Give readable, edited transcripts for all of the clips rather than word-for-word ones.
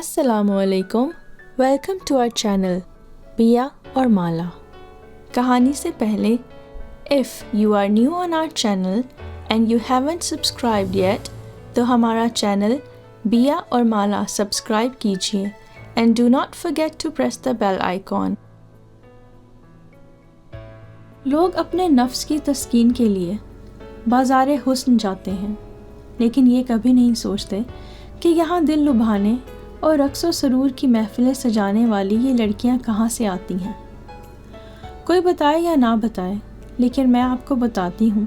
السلام علیکم، welcome to our channel بیا اور مالا۔ کہانی سے پہلے if you are new on our channel and you haven't subscribed yet تو ہمارا چینل بیا اور مالا سبسکرائب کیجیے and do not forget to press the bell icon. لوگ اپنے نفس کی تسکین کے لیے بازار حسن جاتے ہیں، لیکن یہ کبھی نہیں سوچتے کہ یہاں دل لبھانے اور رقص و سرور کی محفلیں سجانے والی یہ لڑکیاں کہاں سے آتی ہیں۔ کوئی بتائے یا نہ بتائے، لیکن میں آپ کو بتاتی ہوں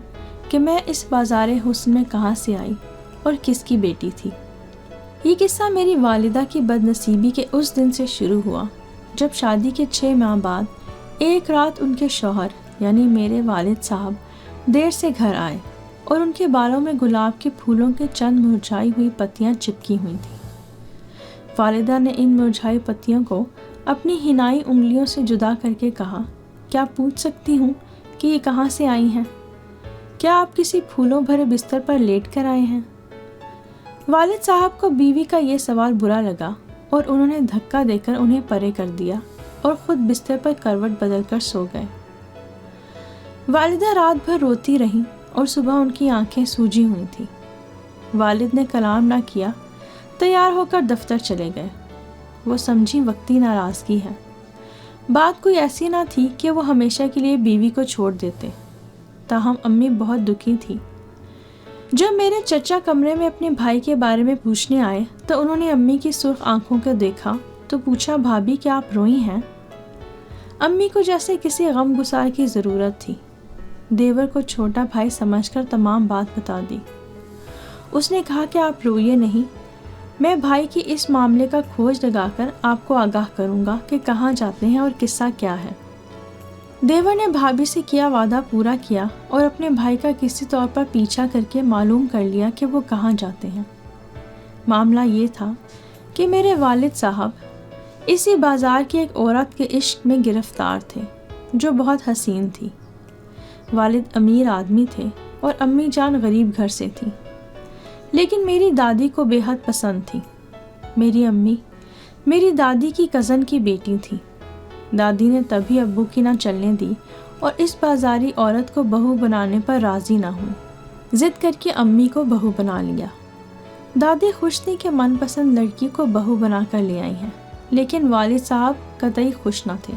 کہ میں اس بازار حسن میں کہاں سے آئی اور کس کی بیٹی تھی۔ یہ قصہ میری والدہ کی بد نصیبی کے اس دن سے شروع ہوا جب شادی کے 6 ماہ بعد ایک رات ان کے شوہر یعنی میرے والد صاحب دیر سے گھر آئے اور ان کے بالوں میں گلاب کے پھولوں کے چند مرجھائی ہوئی پتیاں چپکی ہوئی تھیں۔ والدہ نے ان مرجھائی پتیوں کو اپنی حنائی انگلیوں سے جدا کر کے کہا، کیا پوچھ سکتی ہوں کہ یہ کہاں سے آئی ہیں؟ کیا آپ کسی پھولوں بھرے بستر پر لیٹ کر آئے ہیں؟ والد صاحب کو بیوی کا یہ سوال برا لگا اور انہوں نے دھکا دے کر انہیں پرے کر دیا اور خود بستر پر کروٹ بدل کر سو گئے۔ والدہ رات بھر روتی رہیں اور صبح ان کی آنکھیں سوجی ہوئی تھیں۔ والد نے کلام نہ کیا، تیار ہو کر دفتر چلے گئے۔ وہ سمجھی وقتی ناراضگی ہے، بات کوئی ایسی نہ تھی کہ وہ ہمیشہ کے لیے بیوی کو چھوڑ دیتے۔ تاہم امی بہت دکھی تھی۔ جب میرے چچا کمرے میں اپنے بھائی کے بارے میں پوچھنے آئے تو انہوں نے امی کی سرخ آنکھوں کو دیکھا تو پوچھا، بھابھی کیا آپ روئی ہیں؟ امی کو جیسے کسی غم گسار کی ضرورت تھی۔ دیور کو چھوٹا بھائی سمجھ کر تمام بات بتا دی۔ اس نے کہا کہ آپ روئیے نہیں، میں بھائی کی اس معاملے کا کھوج لگا کر آپ کو آگاہ کروں گا کہ کہاں جاتے ہیں اور قصہ کیا ہے۔ دیور نے بھابھی سے کیا وعدہ پورا کیا اور اپنے بھائی کا کسی طور پر پیچھا کر کے معلوم کر لیا کہ وہ کہاں جاتے ہیں۔ معاملہ یہ تھا کہ میرے والد صاحب اسی بازار کی ایک عورت کے عشق میں گرفتار تھے جو بہت حسین تھی۔ والد امیر آدمی تھے اور امی جان غریب گھر سے تھی، لیکن میری دادی کو بے حد پسند تھی۔ میری امی میری دادی کی کزن کی بیٹی تھی۔ دادی نے تبھی ابو کی نہ چلنے دی اور اس بازاری عورت کو بہو بنانے پر راضی نہ ہوئی۔ ضد کر کے امی کو بہو بنا لیا۔ دادی خوش تھی کہ من پسند لڑکی کو بہو بنا کر لے آئی ہیں، لیکن والد صاحب قطعی خوش نہ تھے۔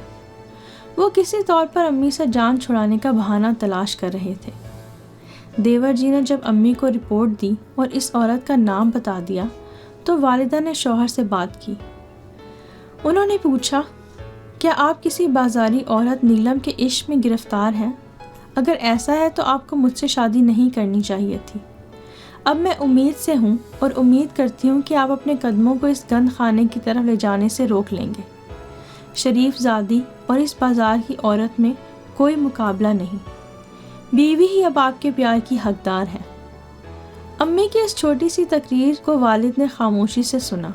وہ کسی طور پر امی سے جان چھڑانے کا بہانہ تلاش کر رہے تھے۔ دیور جی نے جب امی کو رپورٹ دی اور اس عورت کا نام بتا دیا تو والدہ نے شوہر سے بات کی۔ انہوں نے پوچھا، کیا آپ کسی بازاری عورت نیلم کے عشق میں گرفتار ہیں؟ اگر ایسا ہے تو آپ کو مجھ سے شادی نہیں کرنی چاہیے تھی۔ اب میں امید سے ہوں اور امید کرتی ہوں کہ آپ اپنے قدموں کو اس گند خانے کی طرف لے جانے سے روک لیں گے۔ شریف زادی اور اس بازار کی عورت میں کوئی مقابلہ نہیں، بیوی ہی اب آپ کے پیار کی حقدار ہے۔ امی کی اس چھوٹی سی تقریر کو والد نے خاموشی سے سنا۔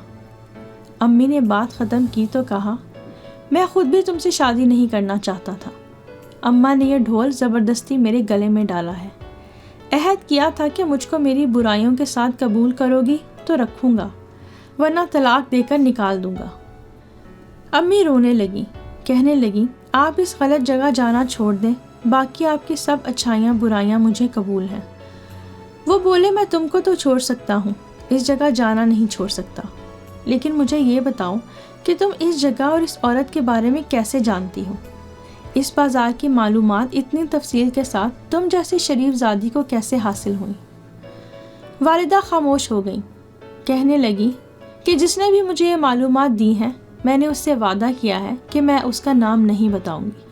امی نے بات ختم کی تو کہا، میں خود بھی تم سے شادی نہیں کرنا چاہتا تھا۔ اماں نے یہ ڈھول زبردستی میرے گلے میں ڈالا ہے۔ عہد کیا تھا کہ مجھ کو میری برائیوں کے ساتھ قبول کرو گی تو رکھوں گا، ورنہ طلاق دے کر نکال دوں گا۔ امی رونے لگی، کہنے لگی، آپ اس غلط جگہ جانا چھوڑ دیں، باقی آپ کی سب اچھائیاں برائیاں مجھے قبول ہیں۔ وہ بولے، میں تم کو تو چھوڑ سکتا ہوں، اس جگہ جانا نہیں چھوڑ سکتا، لیکن مجھے یہ بتاؤ کہ تم اس جگہ اور اس عورت کے بارے میں کیسے جانتی ہو؟ اس بازار کی معلومات اتنی تفصیل کے ساتھ تم جیسی شریف زادی کو کیسے حاصل ہوئی؟ والدہ خاموش ہو گئی، کہنے لگی کہ جس نے بھی مجھے یہ معلومات دی ہیں، میں نے اس سے وعدہ کیا ہے کہ میں اس کا نام نہیں بتاؤں گی۔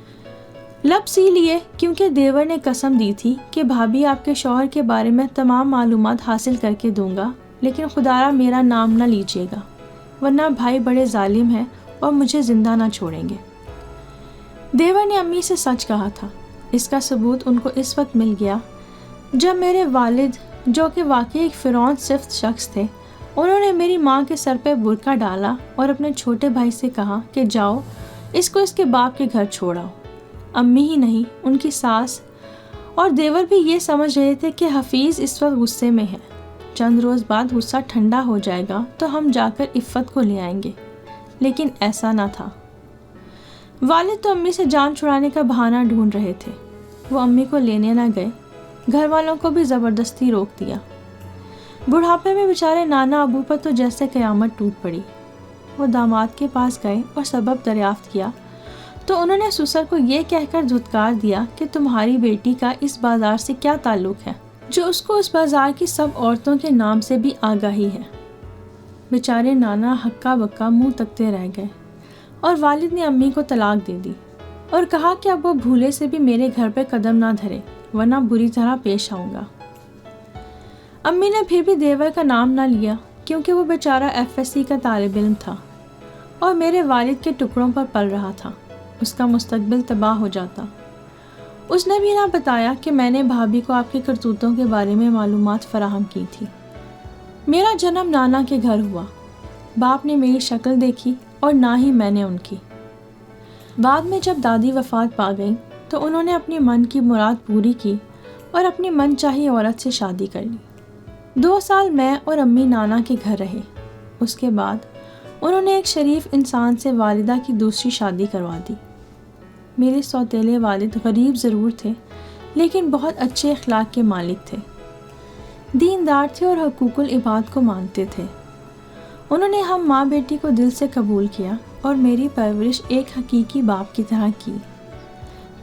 لب سی لیے کیونکہ دیور نے قسم دی تھی کہ بھابھی آپ کے شوہر کے بارے میں تمام معلومات حاصل کر کے دوں گا، لیکن خدارا میرا نام نہ لیجیے گا، ورنہ بھائی بڑے ظالم ہیں اور مجھے زندہ نہ چھوڑیں گے۔ دیور نے امی سے سچ کہا تھا۔ اس کا ثبوت ان کو اس وقت مل گیا جب میرے والد، جو کہ واقعی ایک فرعون صفت شخص تھے، انہوں نے میری ماں کے سر پہ برقع ڈالا اور اپنے چھوٹے بھائی سے کہا کہ جاؤ اس کو اس کے باپ کے گھر چھوڑاؤ۔ امی ہی نہیں، ان کی ساس اور دیور بھی یہ سمجھ رہے تھے کہ حفیظ اس وقت غصے میں ہے۔ چند روز بعد غصہ ٹھنڈا ہو جائے گا تو ہم جا کر عفت کو لے آئیں گے، لیکن ایسا نہ تھا۔ والد تو امی سے جان چھڑانے کا بہانہ ڈھونڈ رہے تھے۔ وہ امی کو لینے نہ گئے، گھر والوں کو بھی زبردستی روک دیا۔ بڑھاپے میں بیچارے نانا ابو پر تو جیسے قیامت ٹوٹ پڑی۔ وہ داماد کے پاس گئے اور سبب دریافت کیا تو انہوں نے سسر کو یہ کہہ کر دھتکار دیا کہ تمہاری بیٹی کا اس بازار سے کیا تعلق ہے جو اس کو اس بازار کی سب عورتوں کے نام سے بھی آگاہی ہے۔ بیچارے نانا ہکا بکا منہ تکتے رہ گئے اور والد نے امی کو طلاق دے دی اور کہا کہ اب وہ بھولے سے بھی میرے گھر پہ قدم نہ دھرے ورنہ بری طرح پیش آؤں گا۔ امی نے پھر بھی دیور کا نام نہ لیا کیونکہ وہ بیچارہ FSC کا طالب علم تھا اور میرے والد کے ٹکڑوں پر پل رہا تھا، اس کا مستقبل تباہ ہو جاتا۔ اس نے بھی نہ بتایا کہ میں نے بھابھی کو آپ کے کرتوتوں کے بارے میں معلومات فراہم کی تھی۔ میرا جنم نانا کے گھر ہوا، باپ نے میری شکل دیکھی اور نہ ہی میں نے ان کی۔ بعد میں جب دادی وفات پا گئیں تو انہوں نے اپنی من کی مراد پوری کی اور اپنی من چاہی عورت سے شادی کر لی۔ 2 سال میں اور امی نانا کے گھر رہے۔ اس کے بعد انہوں نے ایک شریف انسان سے والدہ کی دوسری شادی کروا دی۔ میرے سوتیلے والد غریب ضرور تھے لیکن بہت اچھے اخلاق کے مالک تھے، دیندار تھے اور حقوق العباد کو مانتے تھے۔ انہوں نے ہم ماں بیٹی کو دل سے قبول کیا اور میری پرورش ایک حقیقی باپ کی طرح کی۔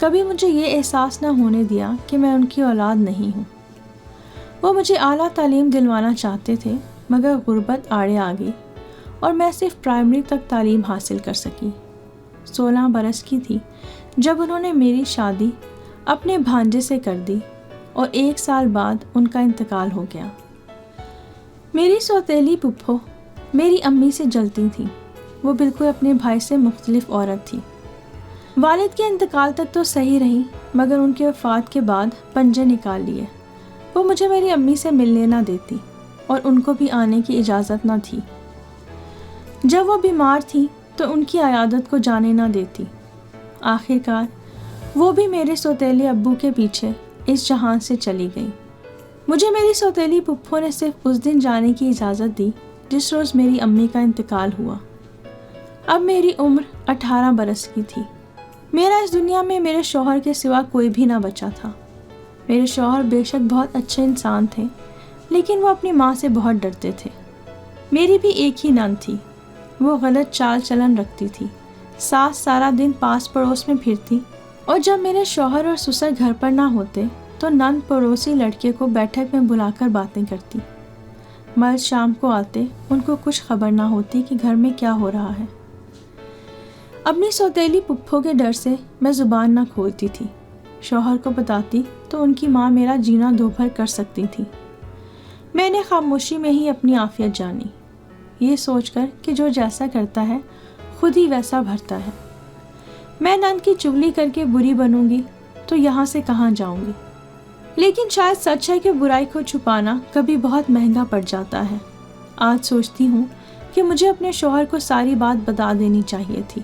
کبھی مجھے یہ احساس نہ ہونے دیا کہ میں ان کی اولاد نہیں ہوں۔ وہ مجھے اعلیٰ تعلیم دلوانا چاہتے تھے مگر غربت آڑے آ گئی اور میں صرف پرائمری تک تعلیم حاصل کر سکی۔ 16 برس کی تھی جب انہوں نے میری شادی اپنے بھانجے سے کر دی اور 1 سال بعد ان کا انتقال ہو گیا۔ میری سوتیلی پھپھو میری امی سے جلتی تھی، وہ بالکل اپنے بھائی سے مختلف عورت تھی۔ والد کے انتقال تک تو صحیح رہی مگر ان کی وفات کے بعد پنجے نکال لیے۔ وہ مجھے میری امی سے ملنے نہ دیتی اور ان کو بھی آنے کی اجازت نہ تھی۔ جب وہ بیمار تھی تو ان کی عیادت کو جانے نہ دیتی۔ آخر کار وہ بھی میرے سوتیلے ابو کے پیچھے اس جہان سے چلی گئی۔ مجھے میری سوتیلی پھپھو نے صرف اس دن جانے کی اجازت دی جس روز میری امی کا انتقال ہوا۔ اب میری عمر 18 برس کی تھی۔ میرا اس دنیا میں میرے شوہر کے سوا کوئی بھی نہ بچا تھا۔ میرے شوہر بے شک بہت اچھے انسان تھے لیکن وہ اپنی ماں سے بہت ڈرتے تھے۔ میری بھی ایک ہی نند تھی، وہ غلط چال چلن رکھتی تھی، ساس سارا دن پاس پڑوس میں پھرتی اور جب میرے شوہر اور سسر گھر پر نہ ہوتے تو نند پڑوسی لڑکے کو بیٹھک میں بلا کر باتیں کرتی۔ مرد شام کو آتے، ان کو کچھ خبر نہ ہوتی کہ گھر میں کیا ہو رہا ہے۔ اپنی سوتیلی پھپھو کے ڈر سے میں زبان نہ کھولتی تھی۔ شوہر کو بتاتی تو ان کی ماں میرا جینا دوبھر کر سکتی تھی۔ میں نے خاموشی میں ہی اپنی عافیت جانی، یہ سوچ کر کہ جو جیسا کرتا ہے خود ہی ویسا بھرتا ہے۔ میں نند کی چغلی کر کے بری بنوں گی تو یہاں سے کہاں جاؤں گی؟ لیکن شاید سچ ہے کہ برائی کو چھپانا کبھی بہت مہنگا پڑ جاتا ہے۔ آج سوچتی ہوں کہ مجھے اپنے شوہر کو ساری بات بتا دینی چاہیے تھی۔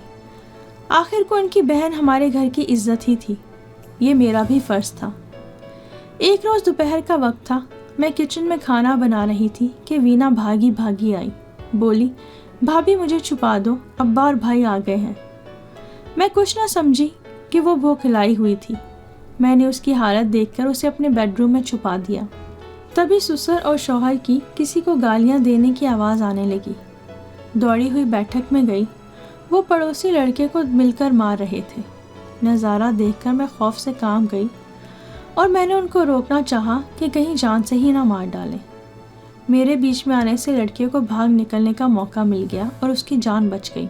آخر کو ان کی بہن ہمارے گھر کی عزت ہی تھی، یہ میرا بھی فرض تھا۔ ایک روز دوپہر کا وقت تھا، میں کچن میں کھانا بنا رہی تھی کہ وینا بھاگی بھاگی آئی، بولی بھابھی مجھے چھپا دو، ابا اور بھائی آ گئے ہیں۔ میں کچھ نہ سمجھی کہ وہ بھوکھلائی ہوئی تھی۔ میں نے اس کی حالت دیکھ کر اسے اپنے بیڈ روم میں چھپا دیا۔ تبھی سسر اور شوہر کی کسی کو گالیاں دینے کی آواز آنے لگی۔ دوڑی ہوئی بیٹھک میں گئی، وہ پڑوسی لڑکے کو مل کر مار رہے تھے۔ نظارہ دیکھ کر میں خوف سے کانپ گئی اور میں نے ان کو روکنا چاہا کہ کہیں جان سے ہی نہ مار ڈالیں۔ میرے بیچ میں آنے سے لڑکے کو بھاگ نکلنے کا موقع مل گیا اور اس کی جان بچ گئی۔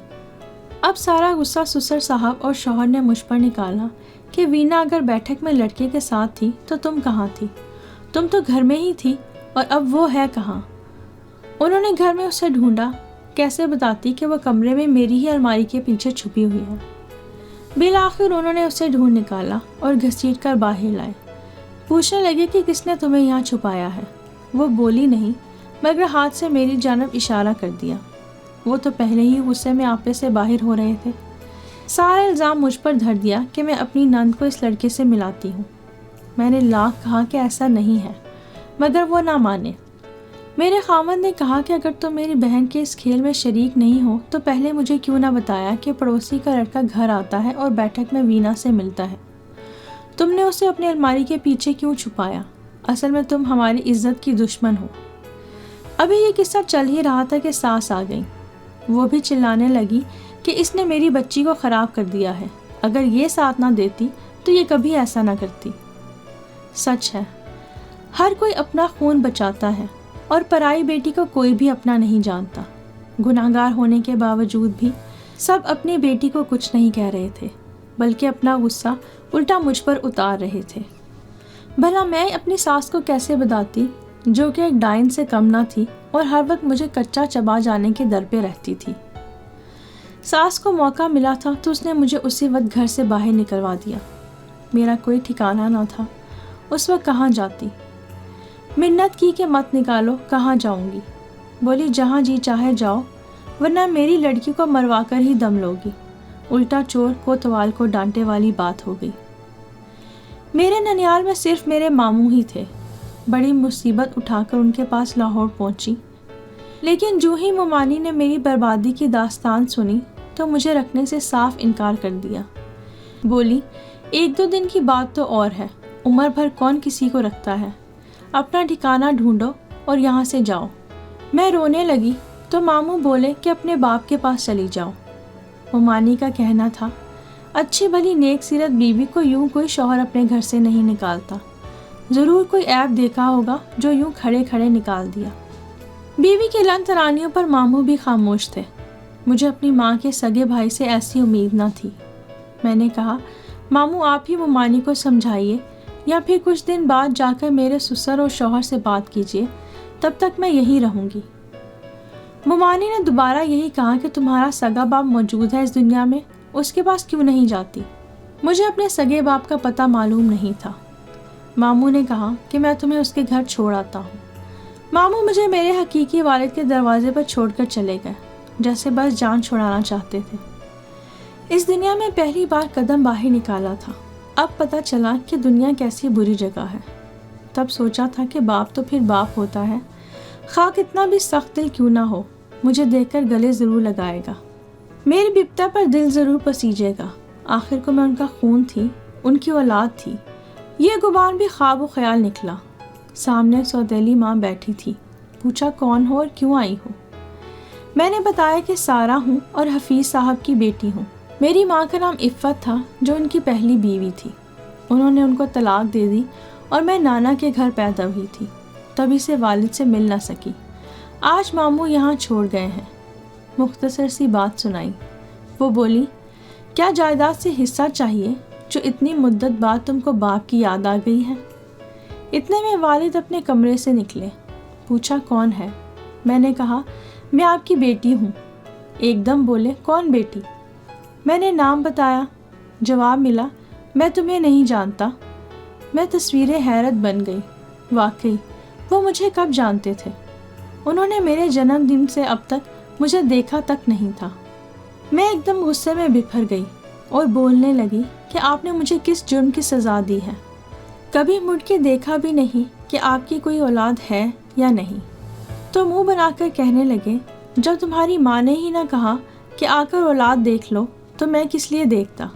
اب سارا غصہ سسر صاحب اور شوہر نے مجھ پر نکالا کہ وینا اگر بیٹھک میں لڑکے کے ساتھ تھی تو تم کہاں تھی؟ تم تو گھر میں ہی تھی اور اب وہ ہے کہاں؟ انہوں نے گھر میں اسے ڈھونڈا، کیسے بتاتی کہ وہ کمرے میں میری ہی الماری کے پیچھے چھپی ہوئی ہے۔ بالآخر انہوں نے اسے ڈھونڈ نکالا اور گھسیٹ کر باہر لائے۔ پوچھنے لگے کہ کس نے تمہیں یہاں چھپایا ہے۔ وہ بولی نہیں مگر ہاتھ سے میری جانب اشارہ کر دیا۔ وہ تو پہلے ہی غصے میں آپے سے باہر ہو رہے تھے۔ سارا الزام مجھ پر دھر دیا کہ میں اپنی نند کو اس لڑکے سے ملاتی ہوں۔ میں نے لاکھ کہا کہ ایسا نہیں ہے مگر وہ نہ مانے۔ میرے خاوند نے کہا کہ اگر تم میری بہن کے اس کھیل میں شریک نہیں ہو تو پہلے مجھے کیوں نہ بتایا کہ پڑوسی کا لڑکا گھر آتا ہے اور بیٹھک میں وینا سے ملتا ہے۔ تم نے اسے اپنی الماری کے پیچھے کیوں چھپایا؟ اصل میں تم ہماری عزت کی دشمن ہو۔ ابھی یہ قصہ چل ہی رہا تھا کہ ساس آ گئی۔ وہ بھی چلانے لگی کہ اس نے میری بچی کو خراب کر دیا ہے، اگر یہ ساتھ نہ دیتی تو یہ کبھی ایسا نہ کرتی۔ سچ ہے، ہر کوئی اپنا خون بچاتا ہے اور پرائی بیٹی کو کوئی بھی اپنا نہیں جانتا۔ گناہگار ہونے کے باوجود بھی سب اپنی بیٹی کو کچھ نہیں کہہ رہے تھے، بلکہ اپنا غصہ الٹا مجھ پر اتار رہے تھے۔ بھلا میں اپنی ساس کو کیسے بتاتی، جو کہ ایک ڈائن سے کم نہ تھی اور ہر وقت مجھے کچا چبا جانے کے در پہ رہتی تھی۔ ساس کو موقع ملا تھا تو اس نے مجھے اسی وقت گھر سے باہر نکلوا دیا۔ میرا کوئی ٹھکانہ نہ تھا، اس وقت کہاں جاتی؟ منت کی کہ مت نکالو، کہاں جاؤں گی؟ بولی جہاں جی چاہے جاؤ، ورنہ میری لڑکی کو مروا کر ہی دم لوگی۔ الٹا چور کوتوال کو ڈانٹے والی بات ہو گئی۔ میرے ننیال میں صرف میرے ماموں ہی تھے۔ بڑی مصیبت اٹھا کر ان کے پاس لاہور پہنچی، لیکن جو ہی ممانی نے میری بربادی کی داستان سنی تو مجھے رکھنے سے صاف انکار کر دیا۔ بولی 1-2 دن کی بات تو اور ہے، عمر بھر کون کسی کو رکھتا ہے، اپنا ٹھکانہ ڈھونڈو اور یہاں سے جاؤ۔ میں رونے لگی تو ماموں بولے کہ اپنے باپ کے پاس چلی جاؤ۔ ممانی کا کہنا تھا اچھی بھلی نیک سیرت بیوی کو یوں کوئی شوہر اپنے گھر سے نہیں نکالتا، ضرور کوئی عیب دیکھا ہوگا جو یوں کھڑے کھڑے نکال دیا۔ بیوی کے لن ترانیوں پر ماموں بھی خاموش تھے۔ مجھے اپنی ماں کے سگے بھائی سے ایسی امید نہ تھی۔ میں نے کہا ماموں آپ ہی ممانی کو سمجھائیے، یا پھر کچھ دن بعد جا کر میرے سسر اور شوہر سے بات کیجیے، تب تک میں یہی رہوں گی۔ ممانی نے دوبارہ یہی کہا کہ تمہارا سگا باپ موجود ہے اس دنیا میں، اس کے پاس کیوں نہیں جاتی؟ مجھے اپنے سگے باپ کا پتہ معلوم نہیں تھا۔ ماموں نے کہا کہ میں تمہیں اس کے گھر چھوڑ آتا ہوں۔ ماموں مجھے میرے حقیقی والد کے دروازے پر چھوڑ کر چلے گئے، جیسے بس جان چھڑانا چاہتے تھے۔ اس دنیا میں پہلی بار قدم باہر نکالا تھا، اب پتہ چلا کہ دنیا کیسی بری جگہ ہے۔ تب سوچا تھا کہ باپ تو پھر باپ ہوتا ہے، خواہ کتنا بھی سخت دل کیوں نہ ہو، مجھے دیکھ کر گلے ضرور لگائے گا، میری بپتا پر دل ضرور پسیجے گا۔ آخر کو میں ان کا خون تھی، ان کی اولاد تھی۔ یہ گمان بھی خواب و خیال نکلا۔ سامنے سوتیلی ماں بیٹھی تھی۔ پوچھا کون ہو اور کیوں آئی ہو؟ میں نے بتایا کہ سارا ہوں اور حفیظ صاحب کی بیٹی ہوں۔ میری ماں کا نام عفت تھا، جو ان کی پہلی بیوی تھی۔ انہوں نے ان کو طلاق دے دی اور میں نانا کے گھر پیدا ہوئی تھی، تبھی سے والد سے مل نہ سکی۔ آج ماموں یہاں چھوڑ گئے ہیں۔ مختصر سی بات سنائی۔ وہ بولی کیا جائیداد سے حصہ چاہیے جو اتنی مدت بعد تم کو باپ کی یاد آ گئی ہے؟ اتنے میں والد اپنے کمرے سے نکلے۔ پوچھا کون ہے؟ میں نے کہا میں آپ کی بیٹی ہوں۔ ایک دم بولے کون بیٹی؟ میں نے نام بتایا۔ جواب ملا میں تمہیں نہیں جانتا۔ میں تصویر حیرت بن گئی۔ واقعی وہ مجھے کب جانتے تھے؟ انہوں نے میرے جنم دن سے اب تک مجھے دیکھا تک نہیں تھا۔ میں ایک دم غصے میں بکھر گئی اور بولنے لگی کہ آپ نے مجھے کس جرم کی سزا دی ہے؟ کبھی مڑ کے دیکھا بھی نہیں کہ آپ کی کوئی اولاد ہے یا نہیں۔ تو منہ بنا کر کہنے لگے جب تمہاری ماں نے ہی نہ کہا کہ آ کر اولاد دیکھ لو تو میں کس لیے دیکھتا،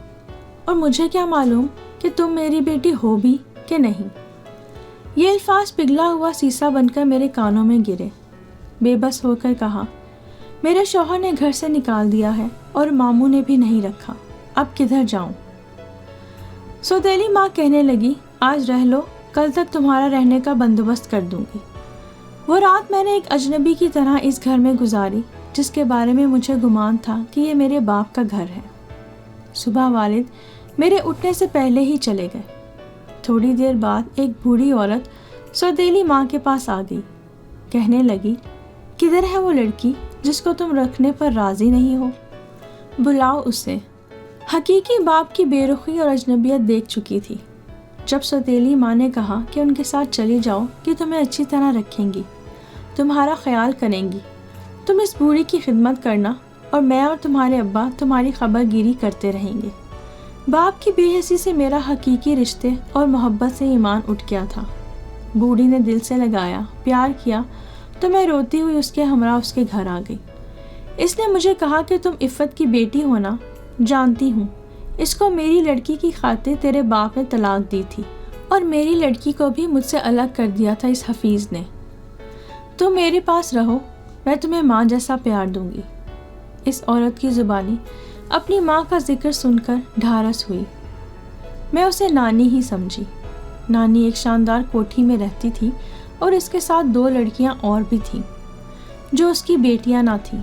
اور مجھے کیا معلوم کہ تم میری بیٹی ہو بھی کہ نہیں۔ یہ الفاظ پگھلا ہوا سیسا بن کر میرے کانوں میں گرے۔ بے بس ہو کر کہا میرے شوہر نے گھر سے نکال دیا ہے اور ماموں نے بھی نہیں رکھا، اب کدھر جاؤں؟ سوتیلی ماں کہنے لگی آج رہ لو، کل تک تمہارا رہنے کا بندوبست کر دوں گی۔ وہ رات میں نے ایک اجنبی کی طرح اس گھر میں گزاری جس کے بارے میں مجھے گمان تھا کہ یہ میرے باپ کا گھر ہے۔ صبح والد میرے اٹھنے سے پہلے ہی چلے گئے۔ تھوڑی دیر بعد ایک بوڑھی عورت سوتیلی ماں کے پاس آ گئی۔ کہنے لگی کدھر ہے وہ لڑکی جس کو تم رکھنے پر راضی نہیں ہو؟ بلاؤ اسے۔ حقیقی باپ کی بے رخی اور اجنبیت دیکھ چکی تھی۔ جب سوتیلی ماں نے کہا کہ ان کے ساتھ چلی جاؤ کہ تمہیں اچھی طرح رکھیں گی، تمہارا خیال کریں گی، تم اس بوڑھی کی خدمت کرنا اور میں اور تمہارے ابا تمہاری خبر گیری کرتے رہیں گے۔ باپ کی بے حسی سے میرا حقیقی رشتے اور محبت سے ایمان اٹھ گیا تھا۔ بوڑھی نے دل سے لگایا، پیار کیا تو میں روتی ہوئی اس کے ہمراہ اس کے گھر آ گئی۔ اس نے مجھے کہا کہ تم عفت کی بیٹی ہو نا؟ جانتی ہوں، اس کو میری لڑکی کی خاطر تیرے باپ نے طلاق دی تھی اور میری لڑکی کو بھی مجھ سے الگ کر دیا تھا اس حفیظ نے۔ تم میرے پاس رہو، میں تمہیں ماں جیسا پیار دوں گی۔ اس عورت کی زبانی اپنی ماں کا ذکر سن کر ڈھارس ہوئی۔ میں اسے نانی ہی سمجھی۔ نانی ایک شاندار کوٹھی میں رہتی تھی اور اس کے ساتھ 2 لڑکیاں اور بھی تھیں جو اس کی بیٹیاں نہ تھیں،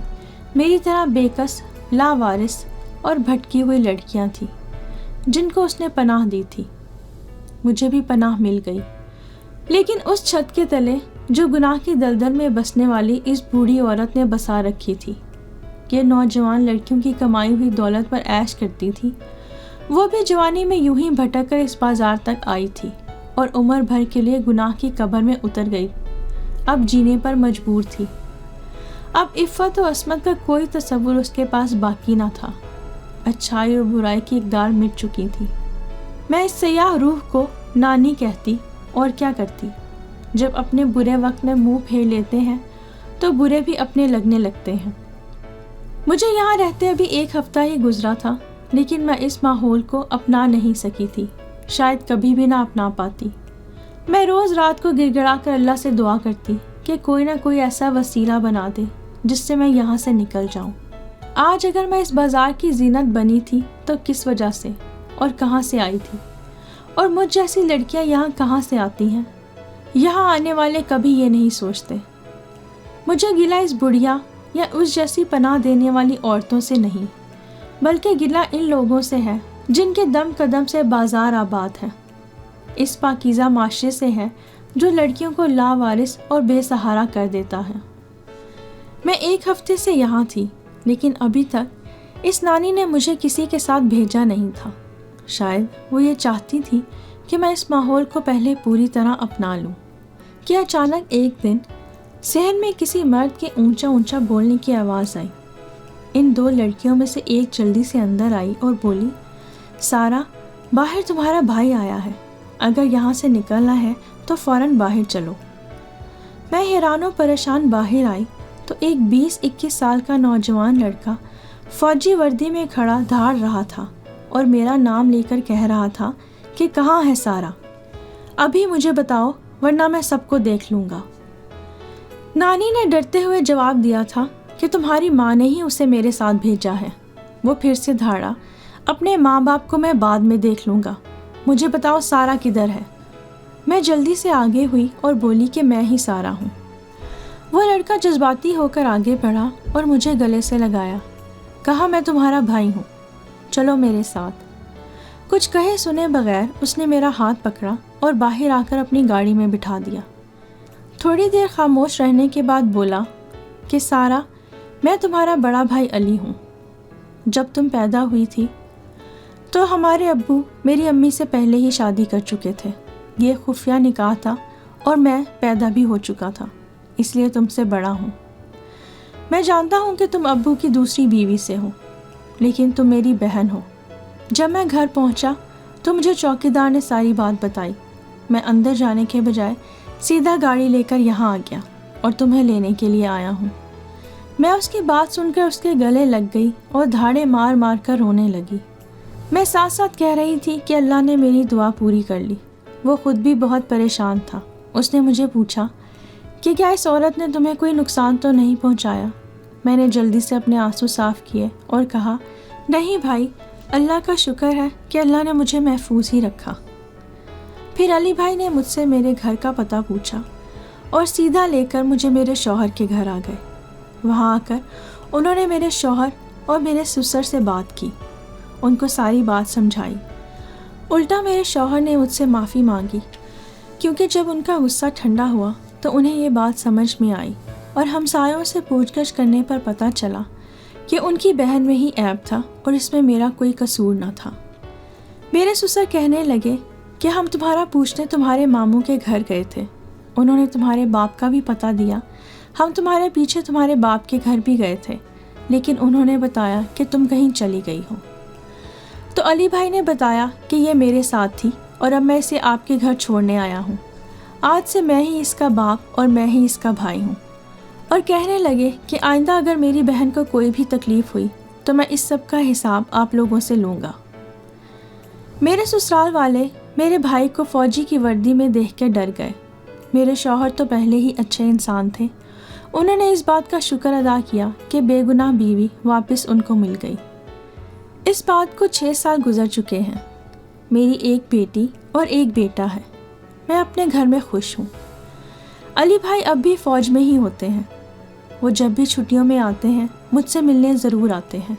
میری طرح بے کس، لاوارث اور بھٹکی ہوئی لڑکیاں تھیں جن کو اس نے پناہ دی تھی۔ مجھے بھی پناہ مل گئی، لیکن اس چھت کے تلے جو گناہ کی دلدل میں بسنے والی اس بوڑھی عورت نے بسا رکھی تھی۔ یہ نوجوان لڑکیوں کی کمائی ہوئی دولت پر عیش کرتی تھی، وہ بھی جوانی میں یوں ہی بھٹک کر اس بازار تک آئی تھی اور عمر بھر کے لیے گناہ کی قبر میں اتر گئی، اب جینے پر مجبور تھی۔ اب عفت و عصمت کا کوئی تصور اس کے پاس باقی نہ تھا، اچھائی اور برائی کی اقدار مٹ چکی تھی۔ میں اس سیاہ روح کو نانی کہتی اور کیا کرتی۔ جب اپنے برے وقت میں منہ پھیر لیتے ہیں تو برے بھی اپنے لگنے لگتے ہیں۔ مجھے یہاں رہتے ابھی 1 ہفتہ ہی گزرا تھا، لیکن میں اس ماحول کو اپنا نہیں سکی تھی، شاید کبھی بھی نہ اپنا پاتی۔ میں روز رات کو گڑ گڑا کر اللہ سے دعا کرتی کہ کوئی نہ کوئی ایسا وسیلہ بنا دے جس سے میں یہاں سے نکل جاؤں۔ آج اگر میں اس بازار کی زینت بنی تھی تو کس وجہ سے اور کہاں سے آئی تھی، اور مجھ جیسی لڑکیاں یہاں کہاں سے آتی ہیں؟ یہاں آنے والے کبھی یہ نہیں سوچتے۔ مجھے گلہ اس بڑھیا یا اس جیسی پناہ دینے والی عورتوں سے نہیں، بلکہ گلہ ان لوگوں سے ہے جن کے دم قدم سے بازار آباد ہے، اس پاکیزہ معاشرے سے ہے جو لڑکیوں کو لاوارث اور بے سہارا کر دیتا ہے۔ میں 1 ہفتے سے یہاں تھی، لیکن ابھی تک اس نانی نے مجھے کسی کے ساتھ بھیجا نہیں تھا۔ شاید وہ یہ چاہتی تھی کہ میں اس ماحول کو پہلے پوری طرح اپنا لوں کہ اچانک ایک دن صحن میں کسی مرد کے اونچا اونچا بولنے کی آواز آئی۔ ان 2 لڑکیوں میں سے ایک جلدی سے اندر آئی اور بولی، سارا، باہر تمہارا بھائی آیا ہے، اگر یہاں سے نکلنا ہے تو فوراً باہر چلو۔ میں حیران و پریشان باہر آئی تو ایک 20-21 سال کا نوجوان لڑکا فوجی وردی میں کھڑا دھاڑ رہا تھا اور میرا نام لے کر کہہ رہا تھا کہ کہاں ہے سارا، ابھی مجھے بتاؤ ورنہ میں سب کو دیکھ لوں گا۔ نانی نے ڈرتے ہوئے جواب دیا تھا کہ تمہاری ماں نے ہی اسے میرے ساتھ بھیجا ہے۔ وہ پھر سے دھاڑا، اپنے ماں باپ کو میں بعد میں دیکھ لوں گا، مجھے بتاؤ سارا کدھر ہے۔ میں جلدی سے آگے ہوئی اور بولی کہ میں ہی سارا ہوں۔ وہ لڑکا جذباتی ہو کر آگے بڑھا اور مجھے گلے سے لگایا، کہا میں تمہارا بھائی ہوں، چلو میرے ساتھ۔ کچھ کہے سنے بغیر اس نے میرا ہاتھ پکڑا اور باہر آ کر اپنی گاڑی میں بٹھا دیا۔ تھوڑی دیر خاموش رہنے کے بعد بولا کہ سارا، میں تمہارا بڑا بھائی علی ہوں۔ جب تم پیدا ہوئی تھی تو ہمارے ابو میری امی سے پہلے ہی شادی کر چکے تھے، یہ خفیہ نکاح تھا اور میں پیدا بھی ہو چکا تھا، اس لیے تم سے بڑا ہوں۔ میں جانتا ہوں کہ تم ابو کی دوسری بیوی سے ہو، لیکن تم میری بہن ہو۔ جب میں گھر پہنچا تو مجھے چوکیدار نے ساری بات بتائی۔ میں اندر جانے کے بجائے سیدھا گاڑی لے کر یہاں آ گیا اور تمہیں لینے کے لیے آیا ہوں۔ میں اس کی بات سن کر اس کے گلے لگ گئی اور دھاڑے مار مار کر رونے لگی۔ میں ساتھ ساتھ کہہ رہی تھی کہ اللہ نے میری دعا پوری کر لی۔ وہ خود بھی بہت پریشان تھا۔ اس نے مجھے پوچھا کہ کیا اس عورت نے تمہیں کوئی نقصان تو نہیں پہنچایا؟ میں نے جلدی سے اپنے آنسو صاف کیے اور کہا، نہیں بھائی، اللہ کا شکر ہے کہ اللہ نے مجھے محفوظ ہی رکھا۔ پھر علی بھائی نے مجھ سے میرے گھر کا پتہ پوچھا اور سیدھا لے کر مجھے میرے شوہر کے گھر آ گئے۔ وہاں آ کر انہوں نے میرے شوہر اور میرے سسر سے بات کی، ان کو ساری بات سمجھائی۔ الٹا میرے شوہر نے مجھ سے معافی مانگی، کیونکہ جب ان کا غصہ ٹھنڈا ہوا تو انہیں یہ بات سمجھ میں آئی اور ہمسایوں سے پوچھ گچھ کرنے پر پتہ چلا کہ ان کی بہن میں ہی عیب تھا اور اس میں میرا کوئی قصور نہ تھا۔ میرے سسر کہنے لگے کہ ہم تمہارا پوچھنے تمہارے ماموں کے گھر گئے تھے، انہوں نے تمہارے باپ کا بھی پتہ دیا، ہم تمہارے پیچھے تمہارے باپ کے گھر بھی گئے تھے، لیکن انہوں نے بتایا کہ تم کہیں چلی گئی ہو۔ تو علی بھائی نے بتایا کہ یہ میرے ساتھ تھی اور اب میں اسے آپ کے گھر چھوڑنے آیا ہوں۔ آج سے میں ہی اس کا باپ اور میں ہی اس کا بھائی ہوں۔ اور کہنے لگے کہ آئندہ اگر میری بہن کو کوئی بھی تکلیف ہوئی تو میں اس سب کا حساب آپ لوگوں سے لوں گا۔ میرے سسرال والے میرے بھائی کو فوجی کی وردی میں دیکھ کے ڈر گئے۔ میرے شوہر تو پہلے ہی اچھے انسان تھے، انہوں نے اس بات کا شکر ادا کیا کہ بے گناہ بیوی واپس ان کو مل گئی۔ اس بات کو 6 سال گزر چکے ہیں۔ میری ایک بیٹی اور ایک بیٹا ہے۔ میں اپنے گھر میں خوش ہوں۔ علی بھائی اب بھی فوج میں ہی ہوتے ہیں۔ وہ جب بھی چھٹیوں میں آتے ہیں مجھ سے ملنے ضرور آتے ہیں۔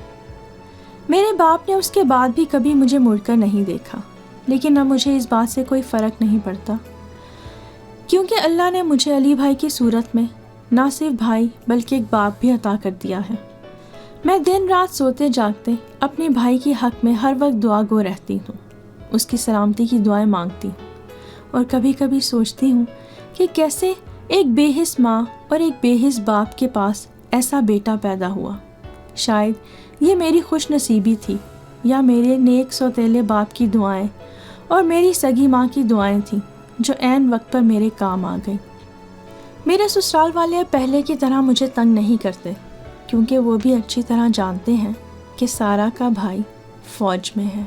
میرے باپ نے اس کے بعد بھی کبھی مجھے مڑ کر نہیں دیکھا، لیکن اب مجھے اس بات سے کوئی فرق نہیں پڑتا، کیونکہ اللہ نے مجھے علی بھائی کی صورت میں نہ صرف بھائی بلکہ ایک باپ بھی عطا کر دیا ہے۔ میں دن رات سوتے جاگتے اپنے بھائی کی حق میں ہر وقت دعا گو رہتی ہوں، اس کی سلامتی کی دعائیں مانگتی ہوں، اور کبھی کبھی سوچتی ہوں کہ کیسے ایک بے حس ماں اور ایک بے حس باپ کے پاس ایسا بیٹا پیدا ہوا۔ شاید یہ میری خوش نصیبی تھی، یا میرے نیک سوتیلے باپ کی دعائیں اور میری سگی ماں کی دعائیں تھیں جو عین وقت پر میرے کام آ گئی۔ میرے سسرال والے اب پہلے کی طرح مجھے تنگ نہیں کرتے، کیونکہ وہ بھی اچھی طرح جانتے ہیں کہ سارا کا بھائی فوج میں ہے۔